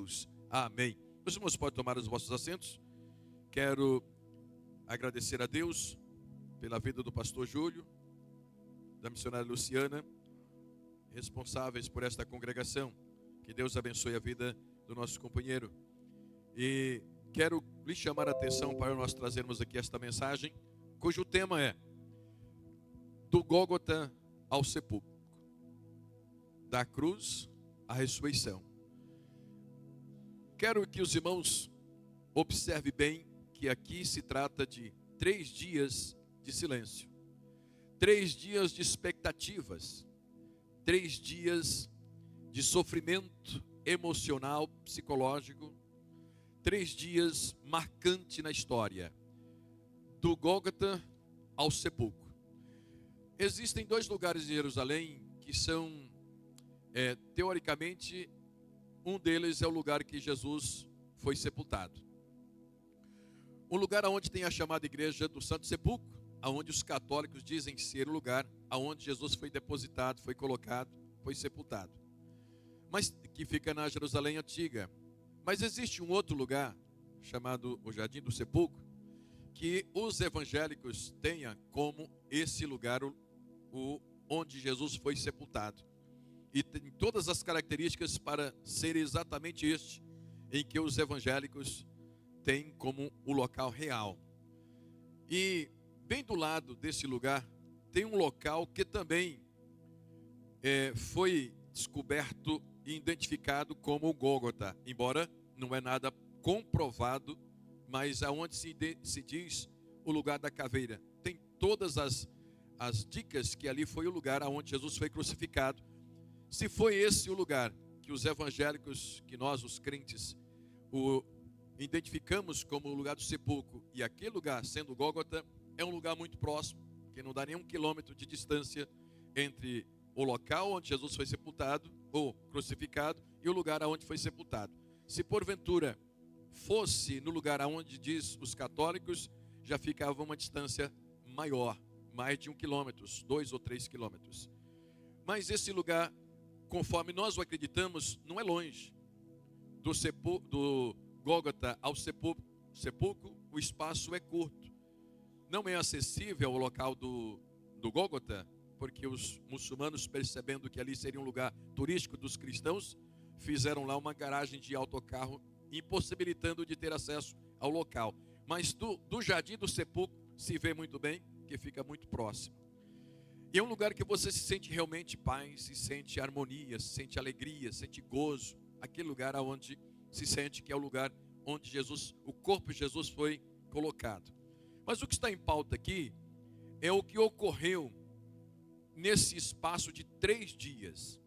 Jesus. Amém. Meus irmãos, podem tomar os vossos assentos. Quero agradecer a Deus pela vida do pastor Júlio, da missionária Luciana, responsáveis por esta congregação. Que Deus abençoe a vida do nosso companheiro. E quero lhe chamar a atenção para nós trazermos aqui esta mensagem, cujo tema é do Gólgota ao sepulcro, da cruz à ressurreição. Quero que os irmãos observem bem que aqui se trata de 3 dias de silêncio, 3 dias de expectativas, 3 dias de sofrimento emocional, psicológico, 3 dias marcantes na história, do Gólgota ao sepulcro. Existem 2 lugares em Jerusalém que são, teoricamente, um deles é o lugar que Jesus foi sepultado. Um lugar onde tem a chamada igreja do Santo Sepulcro, onde os católicos dizem ser o lugar onde Jesus foi depositado, foi colocado, foi sepultado. Mas que fica na Jerusalém antiga. Mas existe um outro lugar, chamado o Jardim do Sepulcro, que os evangélicos tenham como esse lugar onde Jesus foi sepultado. E tem todas as características para ser exatamente este, em que os evangélicos têm como o local real. E bem do lado desse lugar, tem um local que também foi descoberto e identificado como o Gólgota, embora não é nada comprovado, mas aonde se diz o lugar da caveira. Tem todas as dicas que ali foi o lugar aonde Jesus foi crucificado. Se foi esse o lugar que os evangélicos, que nós, os crentes, o identificamos como o lugar do sepulcro, e aquele lugar, sendo o Gólgota, é um lugar muito próximo, que não dá nem 1 quilômetro de distância entre o local onde Jesus foi sepultado, ou crucificado, e o lugar aonde foi sepultado. Se porventura fosse no lugar aonde diz os católicos, já ficava uma distância maior, mais de 1 quilômetro, 2 ou 3 quilômetros. Mas esse lugar, conforme nós o acreditamos, não é longe. Do Gólgota ao sepulcro, o espaço é curto. Não é acessível ao local do Gólgota, porque os muçulmanos, percebendo que ali seria um lugar turístico dos cristãos, fizeram lá uma garagem de autocarro, impossibilitando de ter acesso ao local. Mas do Jardim do Sepulcro se vê muito bem, que fica muito próximo. E é um lugar que você se sente realmente paz, se sente harmonia, se sente alegria, se sente gozo. Aquele lugar onde se sente que é o lugar onde Jesus, o corpo de Jesus foi colocado. Mas o que está em pauta aqui é o que ocorreu nesse espaço de 3 dias.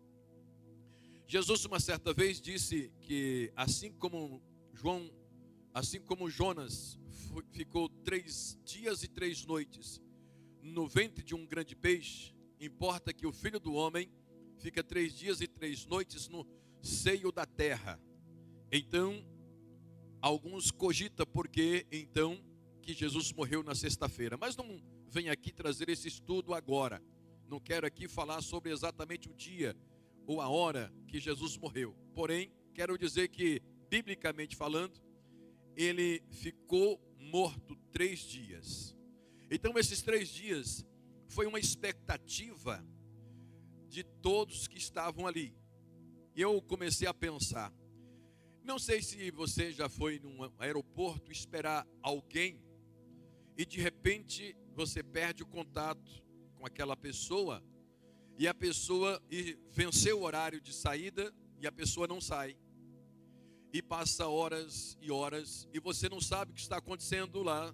Jesus, uma certa vez, disse que assim como Jonas ficou 3 dias e 3 noites no ventre de um grande peixe, importa que o Filho do Homem fica 3 dias e 3 noites no seio da terra. Então, alguns cogitam porque então que Jesus morreu na sexta-feira. Mas não venho aqui trazer esse estudo agora. Não quero aqui falar sobre exatamente o dia ou a hora que Jesus morreu. Porém, quero dizer que, biblicamente falando, ele ficou morto 3 dias. Então, esses 3 dias foi uma expectativa de todos que estavam ali. E eu comecei a pensar, não sei se você já foi num aeroporto esperar alguém e de repente você perde o contato com aquela pessoa e a pessoa venceu o horário de saída e a pessoa não sai. E passa horas e horas e você não sabe o que está acontecendo lá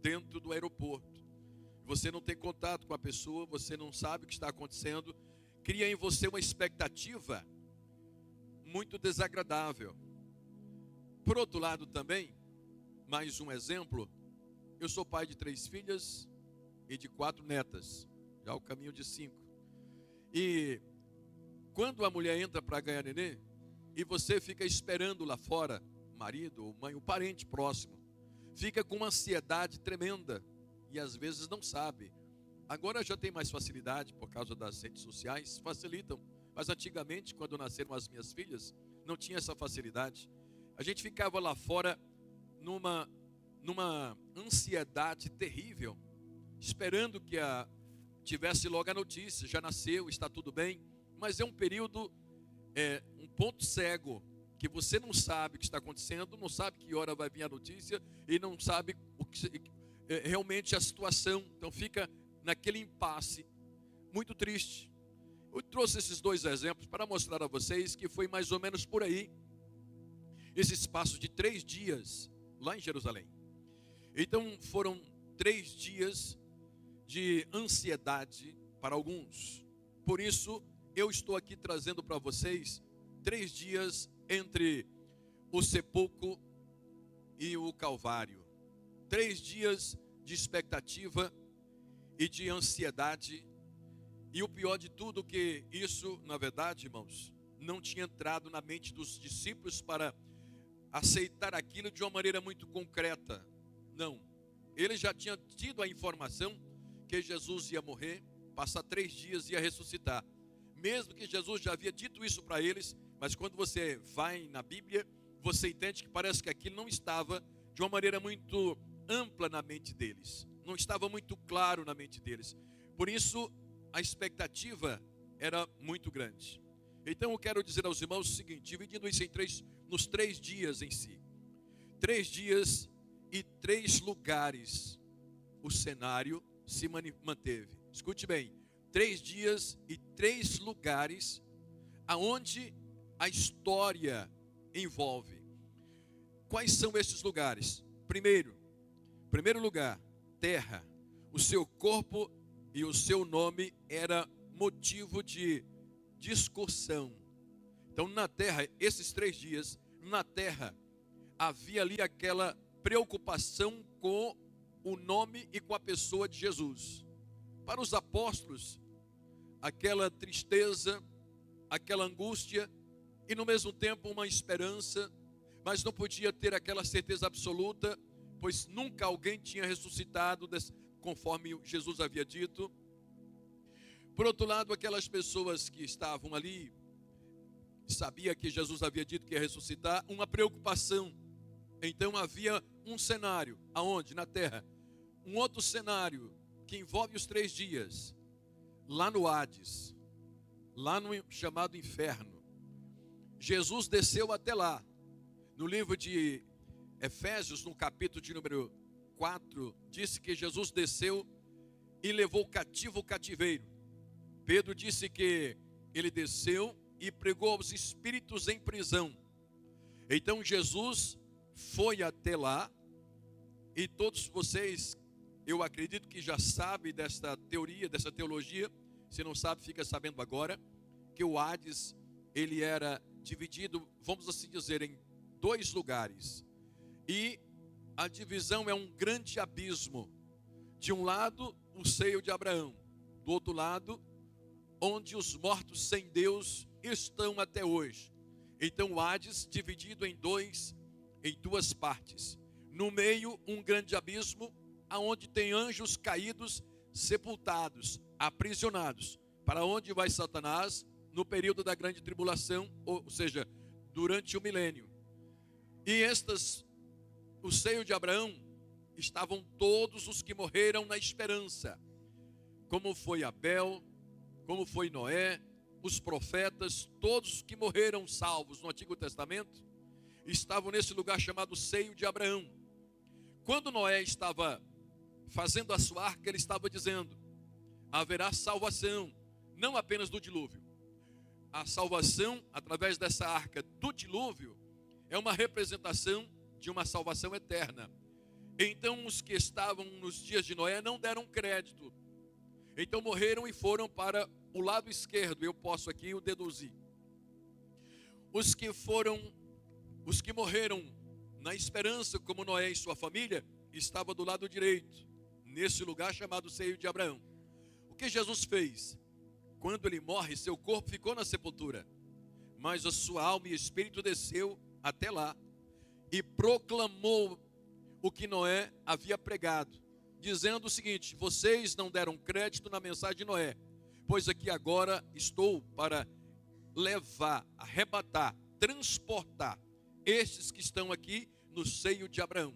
dentro do aeroporto. Você não tem contato com a pessoa, você não sabe o que está acontecendo. Cria em você uma expectativa muito desagradável. Por outro lado também, mais um exemplo, eu sou pai de 3 filhas e de 4 netas, já o caminho de 5. E quando a mulher entra para ganhar nenê, e você fica esperando lá fora, marido ou mãe, o parente próximo, fica com uma ansiedade tremenda e às vezes não sabe. Agora já tem mais facilidade por causa das redes sociais, facilitam. Mas antigamente, quando nasceram as minhas filhas, não tinha essa facilidade. A gente ficava lá fora numa ansiedade terrível, esperando que tivesse logo a notícia, já nasceu, está tudo bem. Mas é um período, um ponto cego, que você não sabe o que está acontecendo, não sabe que hora vai vir a notícia e não sabe realmente a situação. Então fica naquele impasse, muito triste. Eu trouxe esses dois exemplos para mostrar a vocês que foi mais ou menos por aí, esse espaço de 3 dias lá em Jerusalém. Então foram 3 dias de ansiedade para alguns. Por isso eu estou aqui trazendo para vocês 3 dias entre o sepulcro e o Calvário. 3 dias de expectativa e de ansiedade. E o pior de tudo que isso, na verdade, irmãos, não tinha entrado na mente dos discípulos para aceitar aquilo de uma maneira muito concreta. Não. Eles já tinham tido a informação que Jesus ia morrer, passar 3 dias e ia ressuscitar. Mesmo que Jesus já havia dito isso para eles, mas quando você vai na Bíblia, você entende que parece que aquilo não estava de uma maneira muito ampla na mente deles. Não estava muito claro na mente deles. Por isso, a expectativa era muito grande. Então eu quero dizer aos irmãos o seguinte, dividindo isso nos 3 dias em si. 3 dias e 3 lugares o cenário se manteve. Escute bem, 3 dias e 3 lugares aonde a história envolve. Quais são esses lugares? Primeiro lugar, terra. O seu corpo e o seu nome era motivo de discussão. Então na terra, esses 3 dias, na terra, havia ali aquela preocupação com o nome e com a pessoa de Jesus. Para os apóstolos, aquela tristeza, aquela angústia e no mesmo tempo uma esperança, mas não podia ter aquela certeza absoluta, pois nunca alguém tinha ressuscitado conforme Jesus havia dito. Por outro lado, aquelas pessoas que estavam ali, sabia que Jesus havia dito que ia ressuscitar, uma preocupação. Então havia um cenário, aonde? Na terra. Um outro cenário que envolve os 3 dias, lá no Hades, lá no chamado inferno. Jesus desceu até lá. No livro de Efésios, no capítulo de número 4, disse que Jesus desceu e levou cativo o cativeiro. Pedro disse que ele desceu e pregou aos espíritos em prisão. Então Jesus foi até lá, e todos vocês, eu acredito que já sabem desta teoria, dessa teologia. Se não sabe, fica sabendo agora, que o Hades, ele era dividido, vamos assim dizer, em 2 lugares. E a divisão é um grande abismo. De um lado, o seio de Abraão. Do outro lado, onde os mortos sem Deus estão até hoje. Então o Hades dividido em 2 partes. No meio, um grande abismo, aonde tem anjos caídos, sepultados, aprisionados. Para onde vai Satanás no período da grande tribulação, ou seja, durante o milênio. E o seio de Abraão, estavam todos os que morreram na esperança, como foi Abel, como foi Noé, os profetas, todos que morreram salvos no Antigo Testamento, estavam nesse lugar chamado seio de Abraão. Quando Noé estava fazendo a sua arca, ele estava dizendo, haverá salvação, não apenas do dilúvio. A salvação, através dessa arca do dilúvio, é uma representação de uma salvação eterna. Então os que estavam nos dias de Noé não deram crédito. Então morreram e foram para o lado esquerdo. Eu posso aqui o deduzir. Os que morreram na esperança, como Noé e sua família, estavam do lado direito, nesse lugar chamado seio de Abraão. O que Jesus fez? Quando ele morre, seu corpo ficou na sepultura, mas a sua alma e espírito desceu até lá e proclamou o que Noé havia pregado, dizendo o seguinte: vocês não deram crédito na mensagem de Noé, pois aqui agora estou para levar, arrebatar transportar estes que estão aqui no seio de Abraão.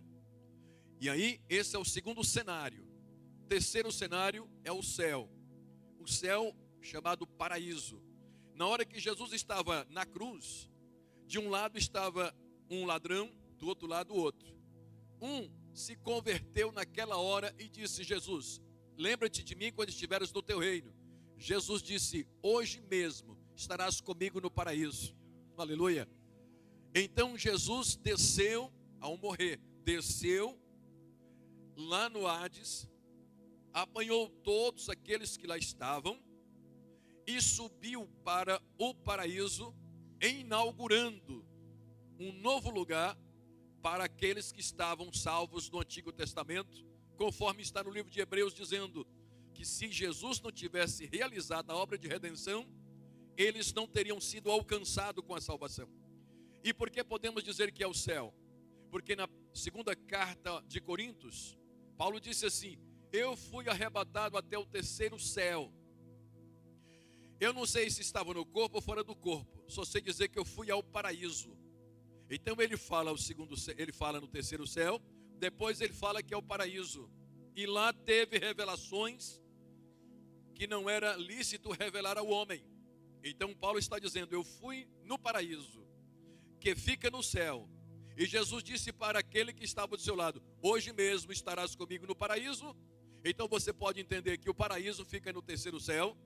E aí, esse é o segundo cenário. O terceiro cenário é o céu. O céu chamado paraíso. Na hora que Jesus estava na cruz, de um lado estava um ladrão, do outro lado o outro. Um se converteu naquela hora e disse: Jesus, lembra-te de mim quando estiveres no teu reino. Jesus disse: hoje mesmo estarás comigo no paraíso. Aleluia. Então Jesus desceu, ao morrer, desceu lá no Hades, apanhou todos aqueles que lá estavam e subiu para o paraíso, inaugurando um novo lugar para aqueles que estavam salvos no Antigo Testamento, conforme está no livro de Hebreus, dizendo que se Jesus não tivesse realizado a obra de redenção, eles não teriam sido alcançados com a salvação. E por que podemos dizer que é o céu? Porque na segunda carta de Coríntios, Paulo disse assim: eu fui arrebatado até o terceiro céu. Eu não sei se estava no corpo ou fora do corpo, só sei dizer que eu fui ao paraíso. Então ele fala no terceiro céu, depois ele fala que é o paraíso. E lá teve revelações que não era lícito revelar ao homem. Então Paulo está dizendo: eu fui no paraíso, que fica no céu. E Jesus disse para aquele que estava do seu lado: hoje mesmo estarás comigo no paraíso. Então você pode entender que o paraíso fica no terceiro céu,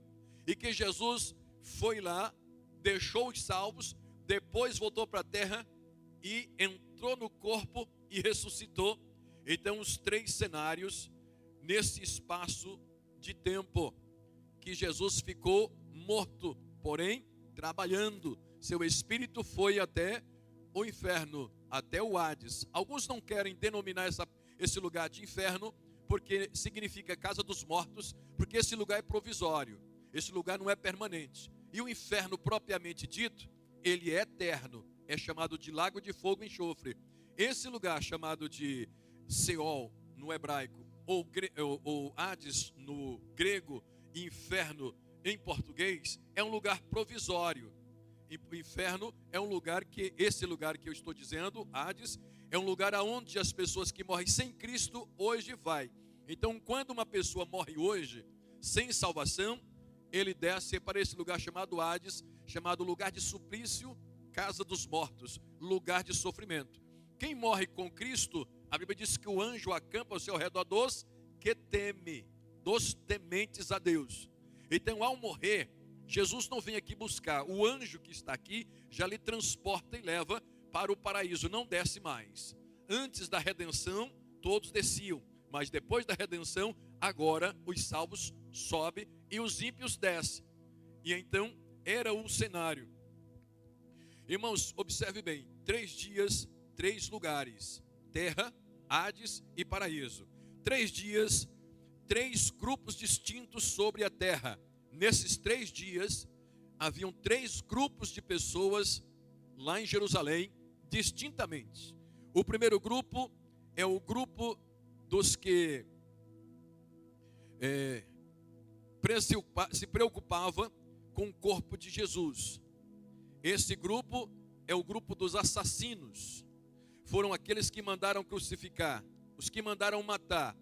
e que Jesus foi lá, deixou os salvos, depois voltou para a terra e entrou no corpo e ressuscitou. Então os três cenários nesse espaço de tempo que Jesus ficou morto, porém trabalhando. Seu espírito foi até o inferno, até o Hades. Alguns não querem denominar esse lugar de inferno, porque significa casa dos mortos, porque esse lugar é provisório, esse lugar não é permanente. E o inferno propriamente dito, ele é eterno, é chamado de lago de fogo e enxofre. Esse lugar chamado de Seol no hebraico, ou Hades no grego, e inferno em português, é um lugar provisório. O inferno é um lugar que, esse lugar que eu estou dizendo, Hades, é um lugar aonde as pessoas que morrem sem Cristo hoje vai. Então, quando uma pessoa morre hoje, sem salvação, ele desce para esse lugar chamado Hades, chamado lugar de suplício, casa dos mortos, lugar de sofrimento. Quem morre com Cristo, a Bíblia diz que o anjo acampa ao seu redor dos que teme, dos tementes a Deus. Então, ao morrer, Jesus não vem aqui buscar. O anjo que está aqui já lhe transporta e leva para o paraíso, não desce mais. Antes da redenção, todos desciam, mas depois da redenção, agora os salvos sobem e os ímpios descem. E então, era o cenário. Irmãos, observe bem: 3 dias, 3 lugares: terra, Hades e paraíso. 3 dias, 3 grupos distintos sobre a terra. Nesses 3 dias, haviam 3 grupos de pessoas lá em Jerusalém, distintamente. O primeiro grupo é o grupo dos que se preocupava com o corpo de Jesus. Esse grupo é o grupo dos assassinos. Foram aqueles que mandaram crucificar, os que mandaram matar.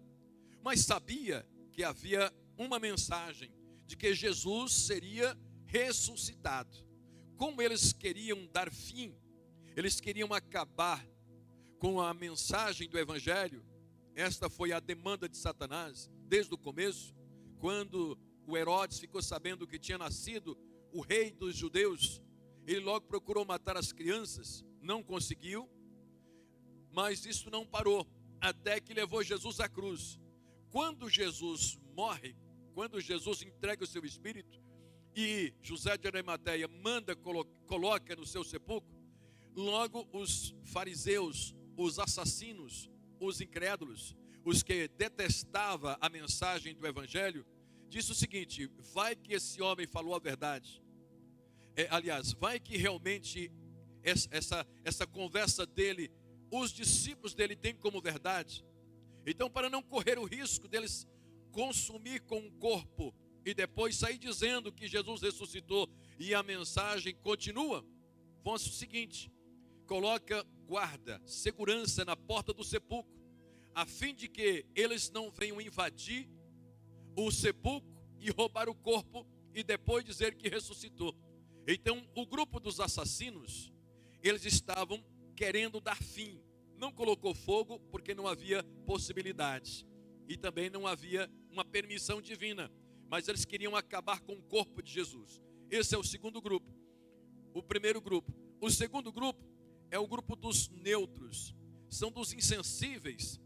Mas sabia que havia uma mensagem de que Jesus seria ressuscitado. Como eles queriam dar fim, eles queriam acabar com a mensagem do Evangelho. Esta foi a demanda de Satanás desde o começo, quando o Herodes ficou sabendo que tinha nascido o rei dos judeus. Ele logo procurou matar as crianças, não conseguiu, mas isso não parou, até que levou Jesus à cruz. Quando Jesus morre, quando Jesus entrega o seu espírito e José de Arimateia coloca no seu sepulcro, logo os fariseus, os assassinos, os incrédulos, os que detestavam a mensagem do Evangelho, disse o seguinte: vai que esse homem falou a verdade. Vai que realmente essa conversa dele, os discípulos dele têm como verdade. Então, para não correr o risco deles consumir com o corpo e depois sair dizendo que Jesus ressuscitou e a mensagem continua, faz o seguinte: coloca guarda, segurança na porta do sepulcro, a fim de que eles não venham invadir o sepulcro e roubar o corpo e depois dizer que ressuscitou. Então, o grupo dos assassinos, eles estavam querendo dar fim. Não colocou fogo porque não havia possibilidades e também não havia uma permissão divina, mas eles queriam acabar com o corpo de Jesus. Esse é o segundo grupo. O primeiro grupo. O segundo grupo é o grupo dos neutros. São dos insensíveis.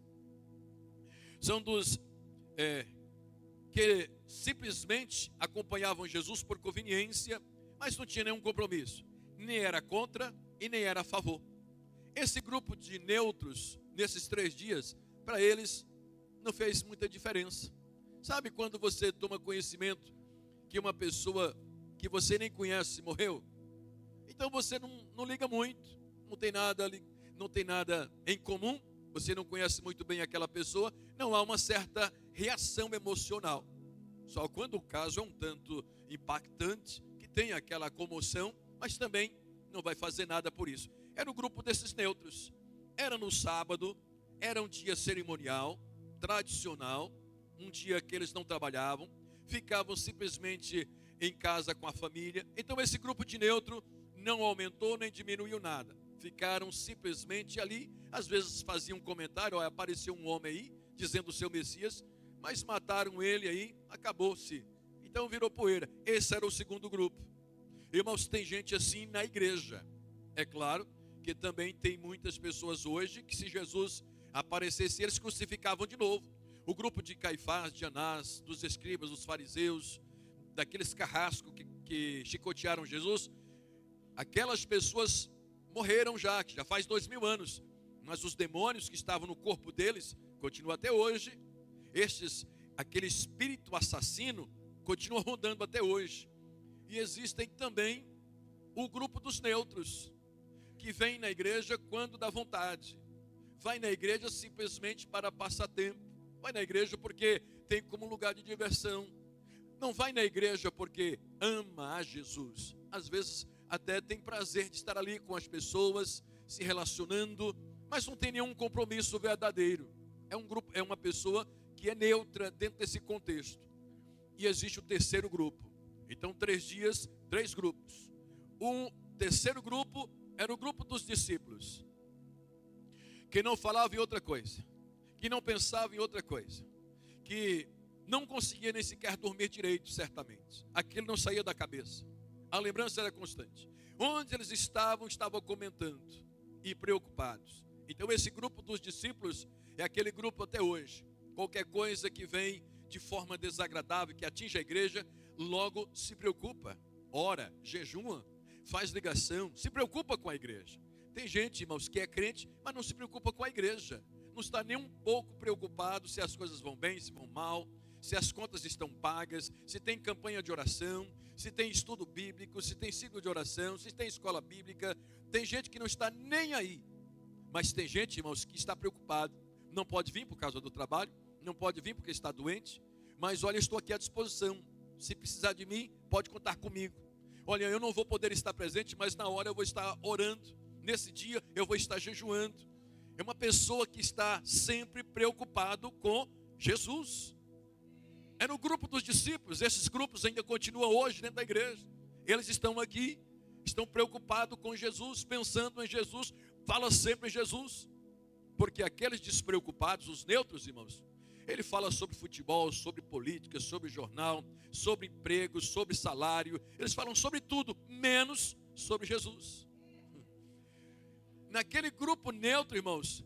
São dos que simplesmente acompanhavam Jesus por conveniência, mas não tinha nenhum compromisso. Nem era contra e nem era a favor. Esse grupo de neutros, nesses 3 dias, para eles não fez muita diferença. Sabe quando você toma conhecimento que uma pessoa que você nem conhece morreu? Então você não liga muito, não tem nada em comum, você não conhece muito bem aquela pessoa, não há uma certa reação emocional. Só quando o caso é um tanto impactante, que tem aquela comoção, mas também não vai fazer nada por isso. Era o grupo desses neutros. Era no sábado, era um dia cerimonial, tradicional, um dia que eles não trabalhavam, ficavam simplesmente em casa com a família. Então esse grupo de neutro não aumentou nem diminuiu nada. Ficaram simplesmente ali, às vezes faziam um comentário: olha, apareceu um homem aí, dizendo o seu Messias, mas mataram ele aí, acabou-se. Então virou poeira. Esse era o segundo grupo. Irmãos, tem gente assim na igreja. É claro que também tem muitas pessoas hoje que, se Jesus aparecesse, eles crucificavam de novo. O grupo de Caifás, de Anás, dos escribas, dos fariseus, daqueles carrascos que chicotearam Jesus, aquelas pessoas morreram já faz 2000 anos. Mas os demônios que estavam no corpo deles continuam até hoje. Aquele espírito assassino continua rodando até hoje. E existem também o grupo dos neutros, que vem na igreja quando dá vontade. Vai na igreja simplesmente para passar tempo. Vai na igreja porque tem como lugar de diversão. Não vai na igreja porque ama a Jesus. Às vezes até tem prazer de estar ali com as pessoas, se relacionando, mas não tem nenhum compromisso verdadeiro. É uma pessoa que é neutra dentro desse contexto. E existe o terceiro grupo. Então, 3 dias, 3 grupos. O terceiro grupo era o grupo dos discípulos, que não falava em outra coisa, que não pensava em outra coisa, que não conseguia nem sequer dormir direito, certamente. Aquilo não saía da cabeça. A lembrança era constante. Onde eles estavam comentando e preocupados. Então, esse grupo dos discípulos é aquele grupo até hoje. Qualquer coisa que vem de forma desagradável, que atinge a igreja, logo se preocupa, ora, jejuma, faz ligação, se preocupa com a igreja. Tem gente, irmãos, que é crente, mas não se preocupa com a igreja. Não está nem um pouco preocupado se as coisas vão bem, se vão mal, se as contas estão pagas, se tem campanha de oração, se tem estudo bíblico, se tem ciclo de oração, se tem escola bíblica. Tem gente que não está nem aí. Mas tem gente, irmãos, que está preocupado. Não pode vir por causa do trabalho, não pode vir porque está doente, mas olha, estou aqui à disposição. Se precisar de mim, pode contar comigo. Olha, eu não vou poder estar presente, mas na hora eu vou estar orando. Nesse dia eu vou estar jejuando. É uma pessoa que está sempre preocupado com Jesus. É no grupo dos discípulos. Esses grupos ainda continuam hoje dentro da igreja. Eles estão aqui, estão preocupados com Jesus, pensando em Jesus, falam sempre em Jesus. Porque aqueles despreocupados, os neutros, irmãos, ele fala sobre futebol, sobre política, sobre jornal, sobre emprego, sobre salário. Eles falam sobre tudo, menos sobre Jesus. Naquele grupo neutro, irmãos,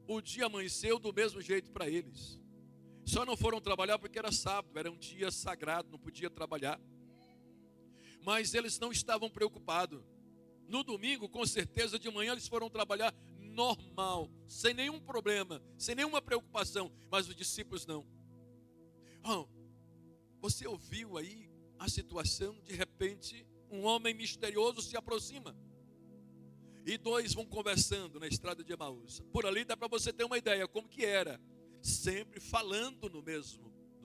o dia amanheceu do mesmo jeito para eles. Só não foram trabalhar porque era sábado, era um dia sagrado, não podia trabalhar. Mas eles não estavam preocupados. No domingo, com certeza, de manhã eles foram trabalhar normal, sem nenhum problema, sem nenhuma preocupação. Mas os discípulos não. Você ouviu aí a situação? De repente, um homem misterioso se aproxima. E 2 vão conversando na estrada de Emaús. Por ali dá para você ter uma ideia como que era. Sempre falando no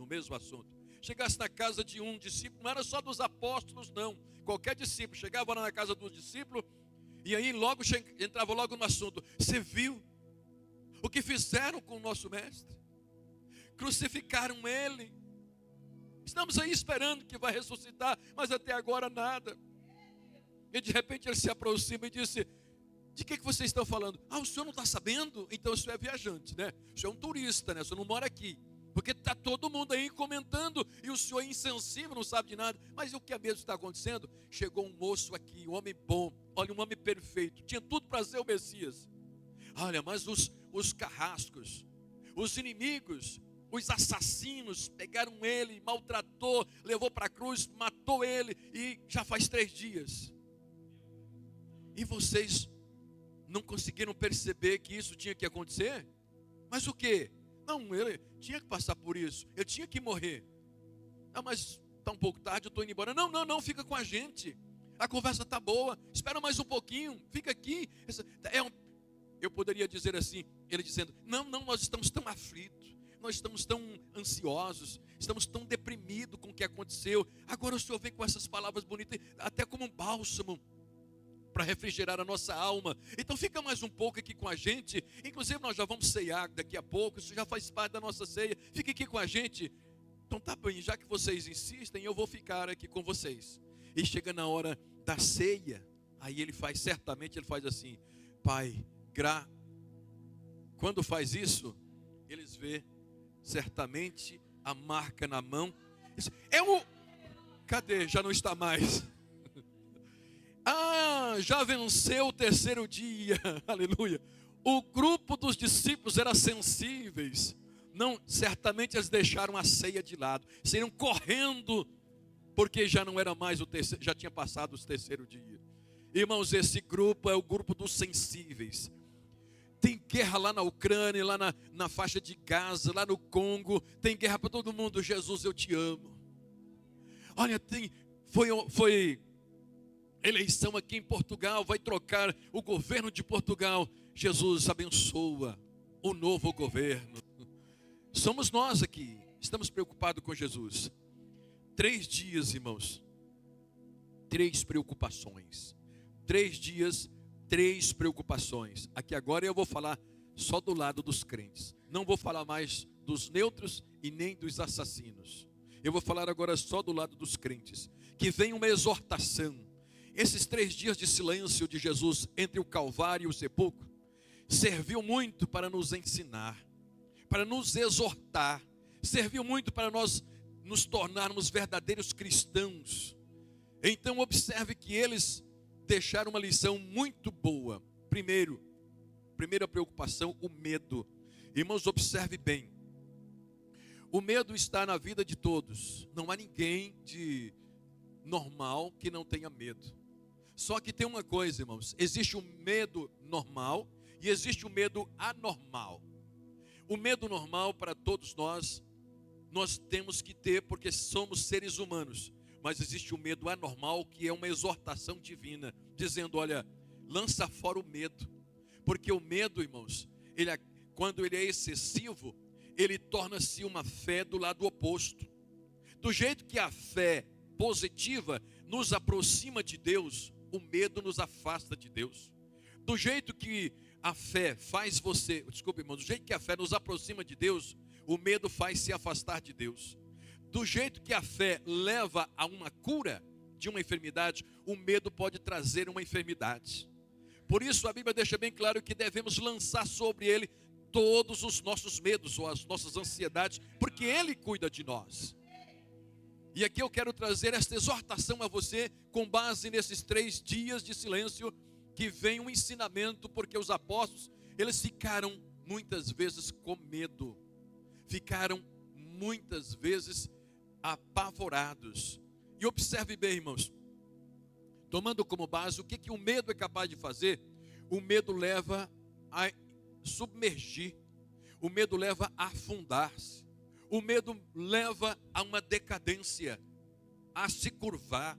mesmo assunto. Chegasse na casa de um discípulo, não era só dos apóstolos, não. Qualquer discípulo chegava lá na casa do discípulo, E aí logo entrava logo no assunto: você viu o que fizeram com o nosso mestre? Crucificaram ele. Estamos aí esperando que vai ressuscitar, mas até agora nada. E de repente ele se aproxima e disse: de que vocês estão falando? Ah, o senhor não está sabendo? Então o senhor é viajante, né? O senhor é um turista, né? O senhor não mora aqui. Porque está todo mundo aí comentando e o senhor é insensível, não sabe de nada. Mas o que é mesmo está acontecendo? Chegou um moço aqui, um homem bom, olha, um homem perfeito, tinha tudo para ser o Messias. Olha, mas os carrascos, os inimigos, os assassinos pegaram ele, maltratou, levou para a cruz, matou ele, e já faz 3 dias. E vocês não conseguiram perceber que isso tinha que acontecer? Mas o quê? Não, ele tinha que passar por isso, ele tinha que morrer. Ah, mas está um pouco tarde, eu estou indo embora. Não, fica com a gente. A conversa está boa, espera mais um pouquinho, fica aqui. Eu poderia dizer assim, ele dizendo: não, nós estamos tão aflitos, nós estamos tão ansiosos, estamos tão deprimidos com o que aconteceu. Agora o Senhor vem com essas palavras bonitas, até como um bálsamo, para refrigerar a nossa alma. Então fica mais um pouco aqui com a gente. Inclusive nós já vamos ceiar daqui a pouco, isso já faz parte da nossa ceia. Fica aqui com a gente. Então tá bem, já que vocês insistem, eu vou ficar aqui com vocês. E chega na hora da ceia, aí ele faz assim: Pai, quando faz isso, eles vê certamente a marca na mão. Cadê? Já não está mais. Já venceu o 3º dia, aleluia. O grupo dos discípulos era sensíveis. Não, certamente eles deixaram a ceia de lado, saíram correndo, porque já não era mais já tinha passado o 3º dia. Irmãos, esse grupo é o grupo dos sensíveis. Tem guerra lá na Ucrânia, lá na faixa de Gaza, lá no Congo, tem guerra para todo mundo. Jesus, eu te amo. Olha, foi eleição aqui em Portugal, vai trocar o governo de Portugal. Jesus abençoa o novo governo. Somos nós aqui, estamos preocupados com Jesus. 3 dias, irmãos, 3 preocupações. 3 dias, 3 preocupações. Aqui agora eu vou falar só do lado dos crentes. Não vou falar mais dos neutros e nem dos assassinos. Eu vou falar agora só do lado dos crentes. Que vem uma exortação. Esses 3 dias de silêncio de Jesus entre o Calvário e o sepulcro serviu muito para nos ensinar, para nos exortar, serviu muito para nós nos tornarmos verdadeiros cristãos. Então observe que eles deixaram uma lição muito boa. Primeira preocupação, o medo. Irmãos, observe bem. O medo está na vida de todos. Não há ninguém de normal que não tenha medo. Só que tem uma coisa, irmãos, existe o medo normal e existe o medo anormal. O medo normal para todos nós temos que ter porque somos seres humanos. Mas existe o medo anormal, que é uma exortação divina, dizendo: olha, lança fora o medo. Porque o medo, irmãos, quando ele é excessivo, ele torna-se uma fé do lado oposto. Do jeito que a fé positiva nos aproxima de Deus, o medo nos afasta de Deus. Do jeito que a fé faz do jeito que a fé nos aproxima de Deus, o medo faz se afastar de Deus. Do jeito que a fé leva a uma cura de uma enfermidade, o medo pode trazer uma enfermidade. Por isso a Bíblia deixa bem claro que devemos lançar sobre Ele todos os nossos medos ou as nossas ansiedades, porque Ele cuida de nós. E aqui eu quero trazer esta exortação a você, com base nesses 3 dias de silêncio, que vem um ensinamento, porque os apóstolos, eles ficaram muitas vezes com medo, ficaram muitas vezes apavorados. E observe bem, irmãos, tomando como base o que o medo é capaz de fazer. O medo leva a submergir, o medo leva a afundar-se, o medo leva a uma decadência, a se curvar,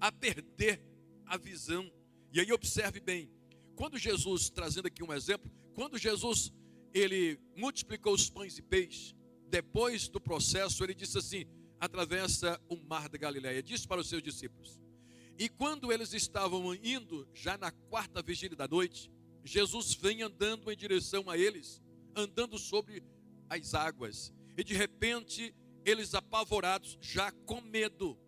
a perder a visão. E aí observe bem, quando Jesus, trazendo aqui um exemplo, quando Jesus, ele multiplicou os pães e peixes, depois do processo, ele disse assim: atravessa o mar da Galileia, disse para os seus discípulos: E quando eles estavam indo, já na quarta vigília da noite, Jesus vem andando em direção a eles, andando sobre as águas. E de repente, eles apavorados, já com medo,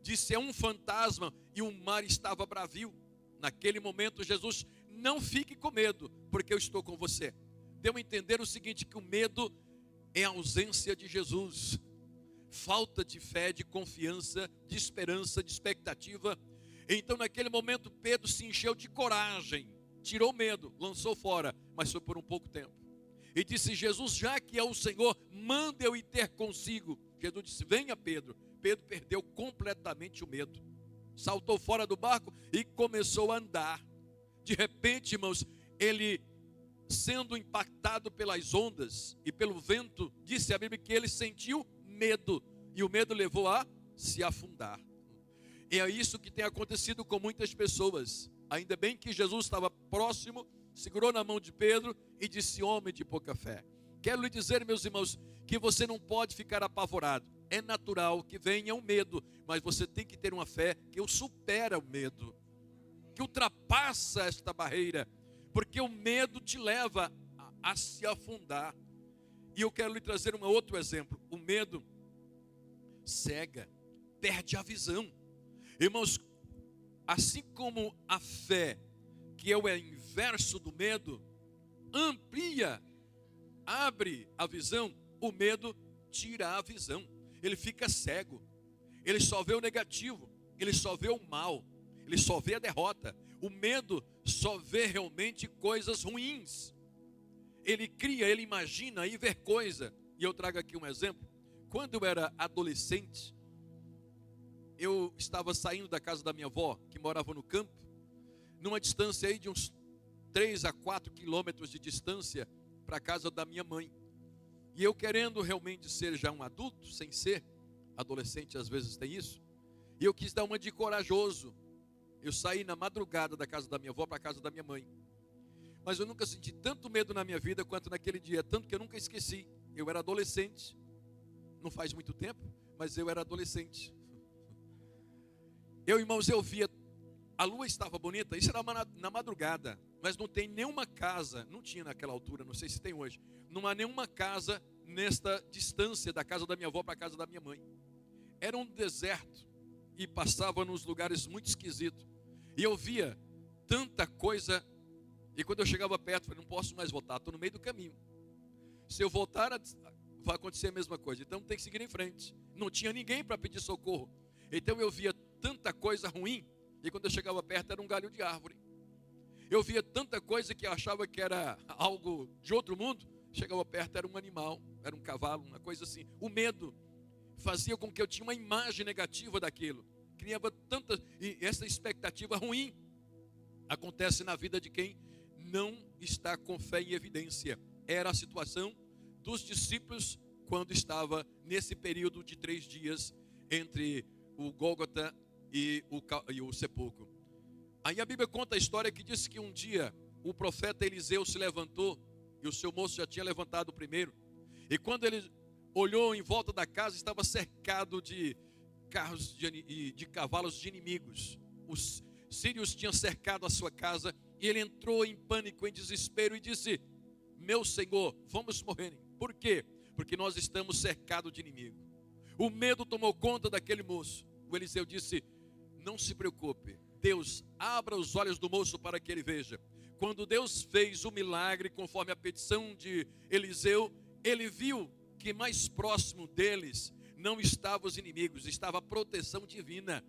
disse: é um fantasma, e o mar estava bravio. Naquele momento, Jesus: não fique com medo, porque eu estou com você. Deu a entender o seguinte, que o medo é a ausência de Jesus, falta de fé, de confiança, de esperança, de expectativa. Então naquele momento Pedro se encheu de coragem, tirou o medo, lançou fora, mas foi por um pouco tempo. E disse: Jesus, já que é o Senhor, manda eu ir ter consigo. Jesus disse: venha, Pedro. Pedro perdeu completamente o medo, saltou fora do barco e começou a andar. De repente, irmãos, ele, sendo impactado pelas ondas e pelo vento, disse a Bíblia que ele sentiu medo, e o medo levou a se afundar. E é isso que tem acontecido com muitas pessoas. Ainda bem que Jesus estava próximo, segurou na mão de Pedro e disse: homem de pouca fé. Quero lhe dizer, meus irmãos, que você não pode ficar apavorado. É natural que venha o medo, mas você tem que ter uma fé que supera o medo, que ultrapassa esta barreira, porque o medo te leva a se afundar. E eu quero lhe trazer um outro exemplo. O medo cega, perde a visão. Irmãos, assim como a fé, que é o inverso do medo, amplia, abre a visão, o medo tira a visão. Ele fica cego, ele só vê o negativo, ele só vê o mal, ele só vê a derrota. O medo só vê realmente coisas ruins. Ele cria, ele imagina e vê coisa. E eu trago aqui um exemplo. Quando eu era adolescente, eu estava saindo da casa da minha avó, que morava no campo, numa distância aí de uns 3 a 4 quilômetros de distância para a casa da minha mãe. E eu querendo realmente ser já um adulto, sem ser adolescente, às vezes tem isso, e eu quis dar uma de corajoso. Eu saí na madrugada da casa da minha avó para a casa da minha mãe. Mas eu nunca senti tanto medo na minha vida quanto naquele dia, tanto que eu nunca esqueci. Eu era adolescente, não faz muito tempo, mas eu era adolescente. Irmãos, eu via, a lua estava bonita, isso era na madrugada, mas não tem nenhuma casa, não tinha naquela altura, não sei se tem hoje, não há nenhuma casa nesta distância da casa da minha avó para a casa da minha mãe. Era um deserto e passava nos lugares muito esquisitos. E eu via tanta coisa, e quando eu chegava perto, eu falei: não posso mais voltar, estou no meio do caminho. Se eu voltar, vai acontecer a mesma coisa, então tem que seguir em frente. Não tinha ninguém para pedir socorro. Então eu via tanta coisa ruim, e quando eu chegava perto era um galho de árvore. Eu via tanta coisa que eu achava que era algo de outro mundo, chegava perto era um animal, era um cavalo, uma coisa assim. O medo fazia com que eu tinha uma imagem negativa daquilo, criava tanta, e essa expectativa ruim acontece na vida de quem não está com fé em evidência. Era a situação dos discípulos quando estava nesse período de 3 dias entre o Gólgota e o sepulcro. Aí a Bíblia conta a história que diz que um dia o profeta Eliseu se levantou, e o seu moço já tinha levantado primeiro, e quando ele olhou em volta da casa, estava cercado de carros e de cavalos de inimigos. Os sírios tinham cercado a sua casa, e ele entrou em pânico, em desespero, e disse: meu Senhor, vamos morrer. Por quê? Porque nós estamos cercados de inimigo. O medo tomou conta daquele moço. O Eliseu disse: não se preocupe, Deus, abra os olhos do moço para que ele veja. Quando Deus fez o milagre conforme a petição de Eliseu, ele viu que mais próximo deles não estavam os inimigos, estava a proteção divina.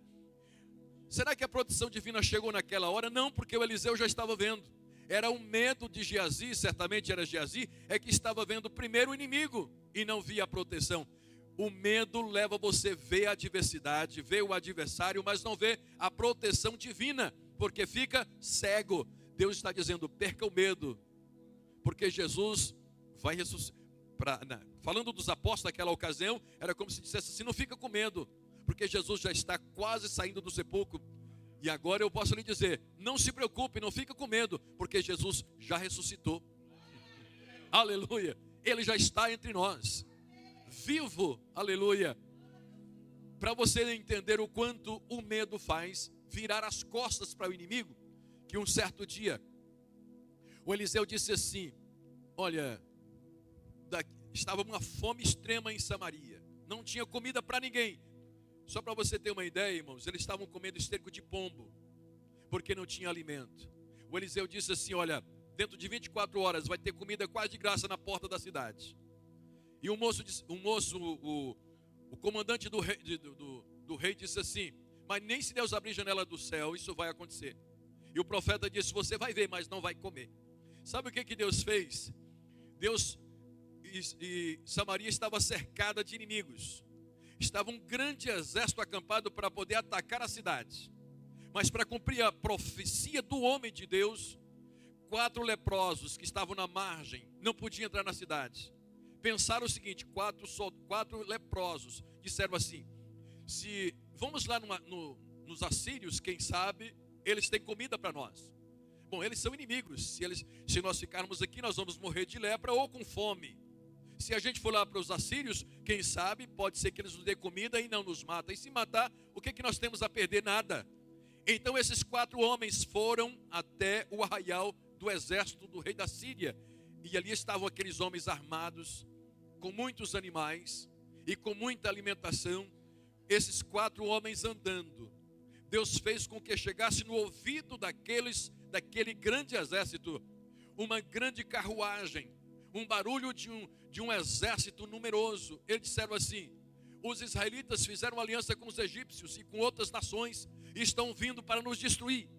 Será que a proteção divina chegou naquela hora? Não, porque o Eliseu já estava vendo. Era o medo de Geazi, certamente era Geazi, é que estava vendo primeiro o inimigo e não via a proteção. O medo leva você a ver a adversidade, ver o adversário, mas não vê a proteção divina, porque fica cego. Deus está dizendo: perca o medo, porque Jesus vai ressuscitar. Falando dos apóstolos naquela ocasião, era como se dissesse assim: não fica com medo, porque Jesus já está quase saindo do sepulcro. E agora eu posso lhe dizer: não se preocupe, não fica com medo, porque Jesus já ressuscitou. Aleluia, Ele já está entre nós, vivo, aleluia. Para você entender o quanto o medo faz, virar as costas para o inimigo, que um certo dia o Eliseu disse assim: olha, estava uma fome extrema em Samaria, não tinha comida para ninguém. Só para você ter uma ideia, irmãos, eles estavam comendo esterco de pombo, porque não tinha alimento. O Eliseu disse assim: olha, dentro de 24 horas vai ter comida quase de graça na porta da cidade. E o comandante do rei disse assim: mas nem se Deus abrir a janela do céu, isso vai acontecer. E o profeta disse: você vai ver, mas não vai comer. Sabe o que Deus fez? Samaria estava cercada de inimigos. Estava um grande exército acampado para poder atacar a cidade. Mas para cumprir a profecia do homem de Deus, 4 leprosos que estavam na margem não podiam entrar na cidade. Pensaram o seguinte: 4 leprosos disseram assim: se vamos lá nos assírios, quem sabe eles têm comida para nós. Bom, eles são inimigos. Se nós ficarmos aqui, nós vamos morrer de lepra ou com fome. Se a gente for lá para os assírios, quem sabe pode ser que eles nos dêem comida e não nos matem. E se matar, o que nós temos a perder? Nada. Então esses 4 homens foram até o arraial do exército do rei da Síria. E ali estavam aqueles homens armados, com muitos animais e com muita alimentação. Esses 4 homens andando. Deus fez com que chegasse no ouvido daquele grande exército uma grande carruagem, um barulho de um exército numeroso. Eles disseram assim: os israelitas fizeram aliança com os egípcios e com outras nações e estão vindo para nos destruir.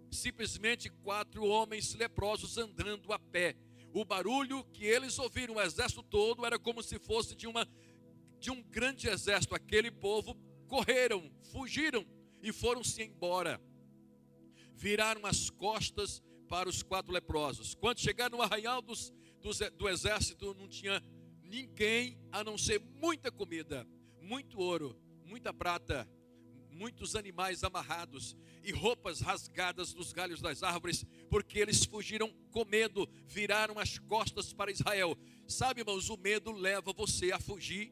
Simplesmente 4 homens leprosos andando a pé. O barulho que eles ouviram, o exército todo, era como se fosse de um grande exército. Aquele povo correram, fugiram e foram-se embora. Viraram as costas para os 4 leprosos. Quando chegaram no arraial do exército, não tinha ninguém a não ser muita comida, muito ouro, muita prata, muitos animais amarrados e roupas rasgadas dos galhos das árvores, porque eles fugiram com medo, viraram as costas para Israel. Sabe, irmãos, o medo leva você a fugir,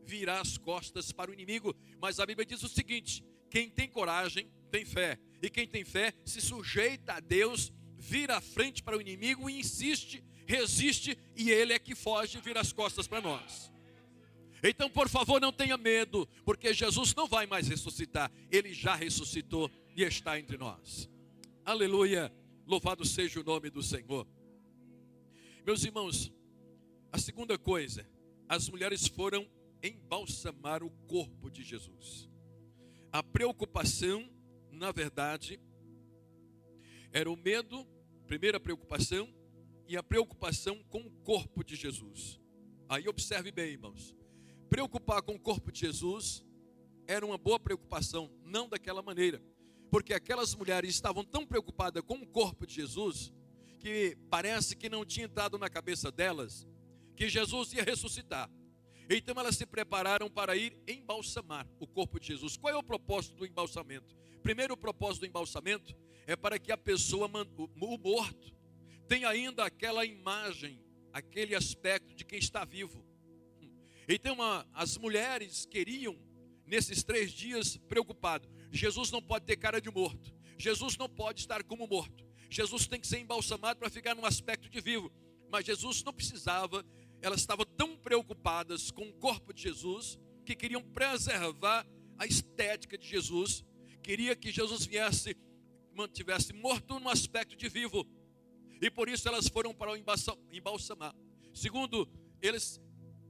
virar as costas para o inimigo. Mas a Bíblia diz o seguinte: quem tem coragem tem fé, e quem tem fé se sujeita a Deus, vira a frente para o inimigo e insiste, resiste, e ele é que foge e vira as costas para nós. Então, por favor, não tenha medo, porque Jesus não vai mais ressuscitar. Ele já ressuscitou e está entre nós. Aleluia, louvado seja o nome do Senhor. Meus irmãos, a segunda coisa, as mulheres foram embalsamar o corpo de Jesus. A preocupação, na verdade, era o medo, primeira preocupação, e a preocupação com o corpo de Jesus. Aí observe bem, irmãos. Preocupar com o corpo de Jesus era uma boa preocupação, não daquela maneira. Porque aquelas mulheres estavam tão preocupadas com o corpo de Jesus, que parece que não tinha entrado na cabeça delas que Jesus ia ressuscitar. Então elas se prepararam para ir embalsamar o corpo de Jesus. Qual é o propósito do embalsamento? Primeiro, o propósito do embalsamento é para que a pessoa, o morto, tenha ainda aquela imagem, aquele aspecto de quem está vivo. Então as mulheres queriam, nesses 3 dias, preocupado. Jesus não pode ter cara de morto. Jesus não pode estar como morto. Jesus tem que ser embalsamado para ficar num aspecto de vivo. Mas Jesus não precisava. Elas estavam tão preocupadas com o corpo de Jesus que queriam preservar a estética de Jesus. Queria que Jesus mantivesse morto no aspecto de vivo. E por isso elas foram para o embalsamar. Segundo,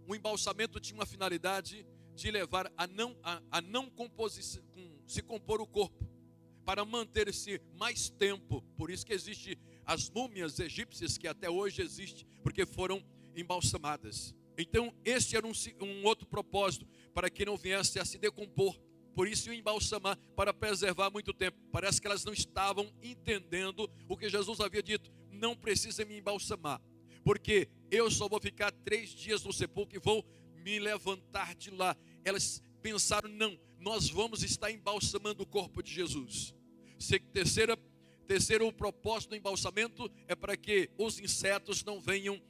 o embalsamento tinha uma finalidade de levar a não composição, se compor o corpo, para manter-se mais tempo. Por isso que existe as múmias egípcias, que até hoje existem, porque foram embalsamadas. Então este era um outro propósito, para que não viesse a se decompor. Por isso o embalsamar, para preservar muito tempo. Parece que elas não estavam entendendo o que Jesus havia dito: não precisa me embalsamar, porque eu só vou ficar 3 dias no sepulcro e vou me levantar de lá. Elas pensaram: não, nós vamos estar embalsamando o corpo de Jesus. Terceiro, o propósito do embalsamento é para que os insetos não venham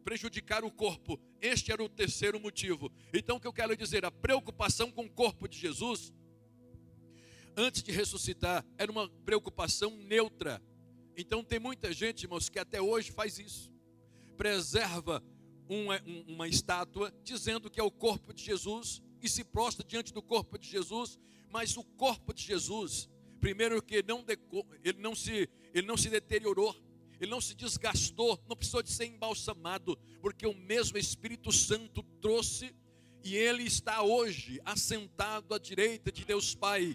prejudicar o corpo. Este era o terceiro motivo. Então o que eu quero dizer, a preocupação com o corpo de Jesus antes de ressuscitar, era uma preocupação neutra. Então tem muita gente, irmãos, que até hoje faz isso. Preserva uma estátua, dizendo que é o corpo de Jesus, e se prostra diante do corpo de Jesus. Mas o corpo de Jesus, primeiro que ele não se deteriorou, ele não se desgastou, não precisou de ser embalsamado, porque o mesmo Espírito Santo trouxe, e ele está hoje assentado à direita de Deus Pai.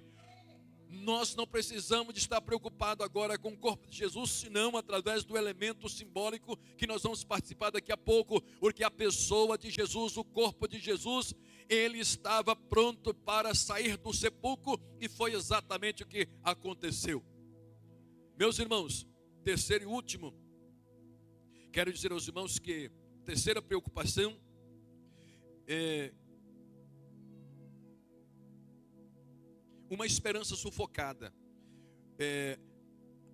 Nós não precisamos de estar preocupados agora com o corpo de Jesus, senão através do elemento simbólico que nós vamos participar daqui a pouco, porque a pessoa de Jesus, o corpo de Jesus, ele estava pronto para sair do sepulcro, e foi exatamente o que aconteceu. Meus irmãos, terceiro e último, quero dizer aos irmãos que terceira preocupação é uma esperança sufocada.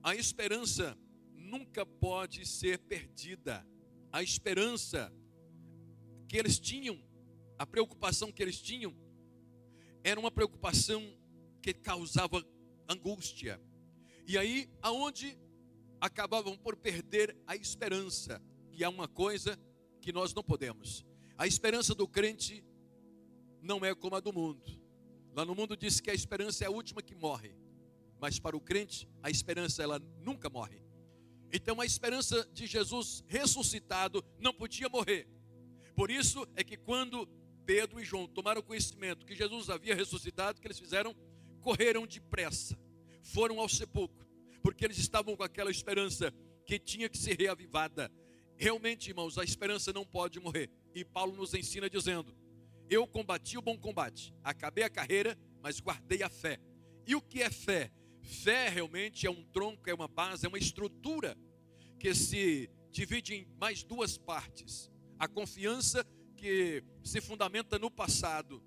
A esperança nunca pode ser perdida. A esperança que eles tinham, a preocupação que eles tinham, era uma preocupação que causava angústia. E aí, aonde acabavam por perder a esperança. E há uma coisa que nós não podemos: a esperança do crente não é como a do mundo. Lá no mundo diz que a esperança é a última que morre, mas para o crente a esperança ela nunca morre. Então a esperança de Jesus ressuscitado não podia morrer. Por isso é que quando Pedro e João tomaram conhecimento que Jesus havia ressuscitado, o que eles fizeram? Correram depressa, foram ao sepulcro, porque eles estavam com aquela esperança que tinha que ser reavivada. Realmente, irmãos, a esperança não pode morrer. E Paulo nos ensina dizendo: eu combati o bom combate, acabei a carreira, mas guardei a fé. E o que é fé? Fé realmente é um tronco, é uma base, é uma estrutura que se divide em mais duas partes. A confiança que se fundamenta no passado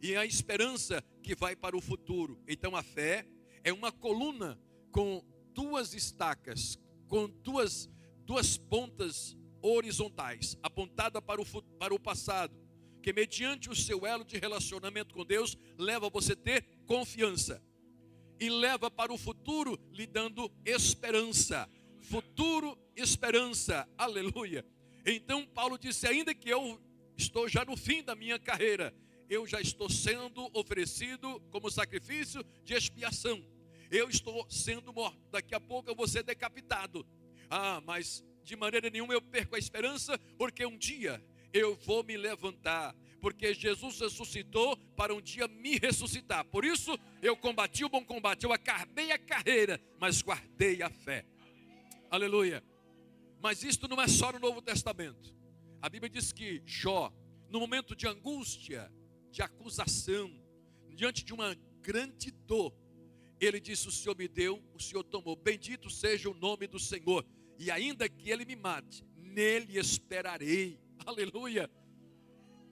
e a esperança que vai para o futuro. Então a fé é uma coluna com duas estacas, com duas pontas horizontais, apontada para o passado, que mediante o seu elo de relacionamento com Deus, leva você a ter confiança, e leva para o futuro, lhe dando esperança. Futuro, esperança, aleluia. Então Paulo disse: ainda que eu estou já no fim da minha carreira, eu já estou sendo oferecido como sacrifício de expiação, eu estou sendo morto, daqui a pouco eu vou ser decapitado. Mas de maneira nenhuma eu perco a esperança, porque um dia eu vou me levantar, porque Jesus ressuscitou para um dia me ressuscitar. Por isso eu combati o bom combate, eu acabei a carreira, mas guardei a fé. Aleluia. Mas isto não é só no Novo Testamento. A Bíblia diz que Jó, no momento de angústia, de acusação, diante de uma grande dor, ele disse: o Senhor me deu, o Senhor tomou, bendito seja o nome do Senhor, e ainda que ele me mate, nele esperarei. Aleluia.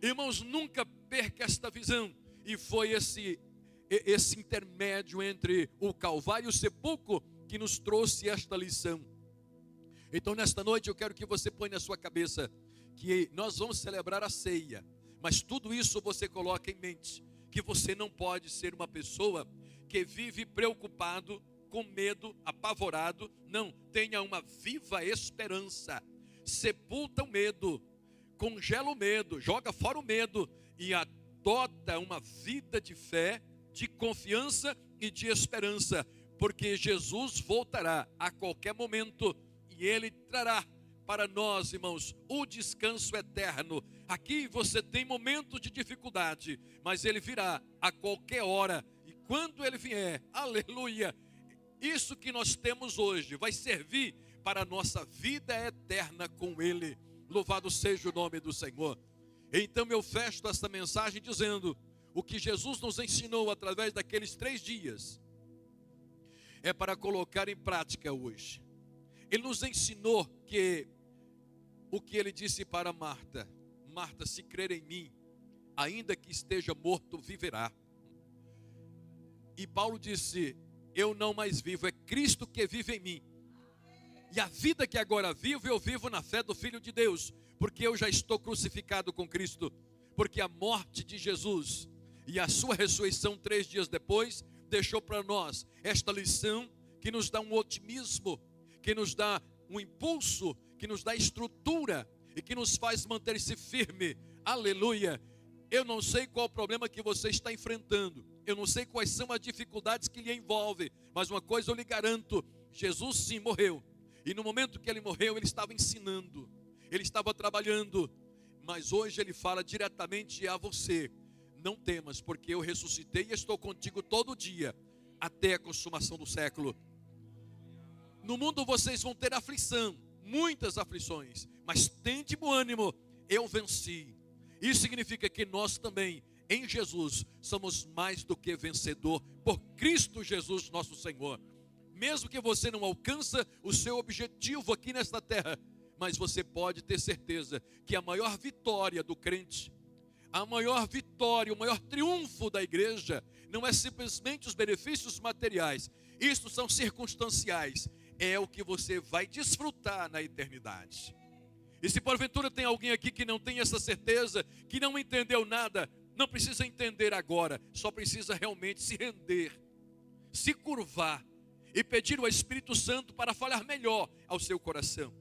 Irmãos, nunca perca esta visão. E foi esse intermédio entre o Calvário e o sepulcro que nos trouxe esta lição. Então nesta noite eu quero que você ponha na sua cabeça que nós vamos celebrar a ceia, mas tudo isso você coloca em mente, que você não pode ser uma pessoa que vive preocupado, com medo, apavorado. Não, tenha uma viva esperança. Sepulta o medo, congela o medo, joga fora o medo e adota uma vida de fé, de confiança e de esperança, porque Jesus voltará a qualquer momento e Ele trará para nós, irmãos, o descanso eterno. Aqui você tem momentos de dificuldade, mas Ele virá a qualquer hora, e quando Ele vier, aleluia, isso que nós temos hoje vai servir para a nossa vida eterna com Ele. Louvado seja o nome do Senhor. Então eu fecho esta mensagem dizendo: o que Jesus nos ensinou através daqueles 3 dias é para colocar em prática hoje. Ele nos ensinou que o que Ele disse para Marta: Marta, se crer em mim, ainda que esteja morto, viverá. E Paulo disse: eu não mais vivo, é Cristo que vive em mim. E a vida que agora vivo, eu vivo na fé do Filho de Deus, porque eu já estou crucificado com Cristo. Porque a morte de Jesus e a sua ressurreição 3 dias depois deixou para nós esta lição que nos dá um otimismo, que nos dá um impulso, que nos dá estrutura e que nos faz manter-se firme. Aleluia! Eu não sei qual o problema que você está enfrentando, eu não sei quais são as dificuldades que lhe envolvem, mas uma coisa eu lhe garanto: Jesus sim morreu, e no momento que ele morreu, ele estava ensinando, ele estava trabalhando, mas hoje ele fala diretamente a você: não temas, porque eu ressuscitei e estou contigo todo dia, até a consumação do século. No mundo vocês vão ter aflição, muitas aflições, mas tende bom ânimo, eu venci. Isso significa que nós também, em Jesus, somos mais do que vencedor, por Cristo Jesus nosso Senhor. Mesmo que você não alcança o seu objetivo aqui nesta terra, mas você pode ter certeza que a maior vitória do crente, a maior vitória, o maior triunfo da igreja, não é simplesmente os benefícios materiais, isso são circunstanciais, é o que você vai desfrutar na eternidade. E se porventura tem alguém aqui que não tem essa certeza, que não entendeu nada, não precisa entender agora, só precisa realmente se render, se curvar e pedir ao Espírito Santo para falar melhor ao seu coração.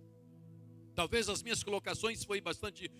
Talvez as minhas colocações foi bastante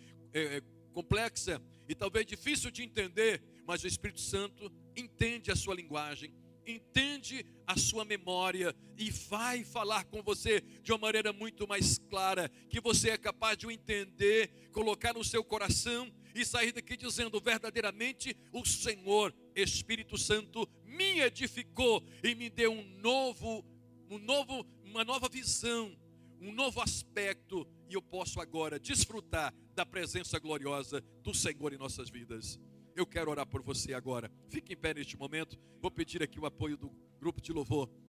complexa e talvez difícil de entender, mas o Espírito Santo entende a sua linguagem, entende a sua memória e vai falar com você de uma maneira muito mais clara, que você é capaz de o entender, colocar no seu coração e sair daqui dizendo: verdadeiramente o Senhor Espírito Santo me edificou e me deu uma nova visão, um novo aspecto, e eu posso agora desfrutar da presença gloriosa do Senhor em nossas vidas. Eu quero orar por você agora. Fique em pé neste momento. Vou pedir aqui o apoio do grupo de louvor.